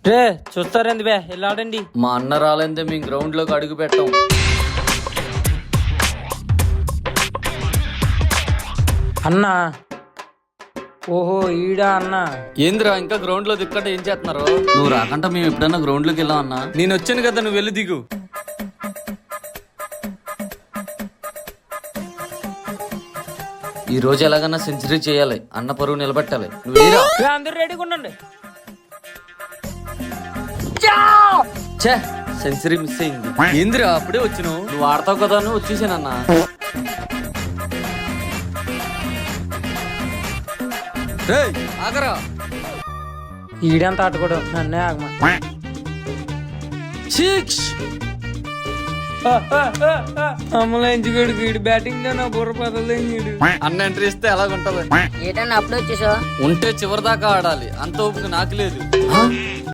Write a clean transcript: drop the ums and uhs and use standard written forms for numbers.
రే చూస్తారేంది బే వెళ్ళాడండి. మా అన్న రాలేందే మేము గ్రౌండ్ లోకి అడుగు పెట్టాం. అన్నా ఓహో ఈడా అన్నా. ఏందిరా ఇంకా గ్రౌండ్ లో దిక్కంటే ఏం చేస్తున్నారు? నువ్వు రాకంటే మేము ఎప్పుడైనా గ్రౌండ్ లోకి వెళ్ళాం అన్నా. నేను వచ్చాను కదా, నువ్వు వెళ్ళి దిగు. ఈ రోజు ఎలాగన్నా సెంచరీ చేయాలి, అన్న పరువు నిలబెట్టాలి. నువ్వు అందరు రెడీగా ఉండండి. సెంచరీ మిస్ అయింది. ఏందిరా అప్పుడే వచ్చినావు? నువ్వు ఆడతావు కదా అని వచ్చేసానన్నా. ఆగరా, ఈడంతా ఆటకూడదు నన్నే ఆగమా. అమ్మలేంచుకోడు ఈడు బ్యాటింగ్ తో నా బుర్ర పదలేడు. అన్న ఎంట్రీ ఇస్తే ఎలాగుంటది? ఏటన్నా అప్పుడు వచ్చేసా? ఉంటే చివరి దాకా ఆడాలి, అంత ఓపిక నాకు లేదు.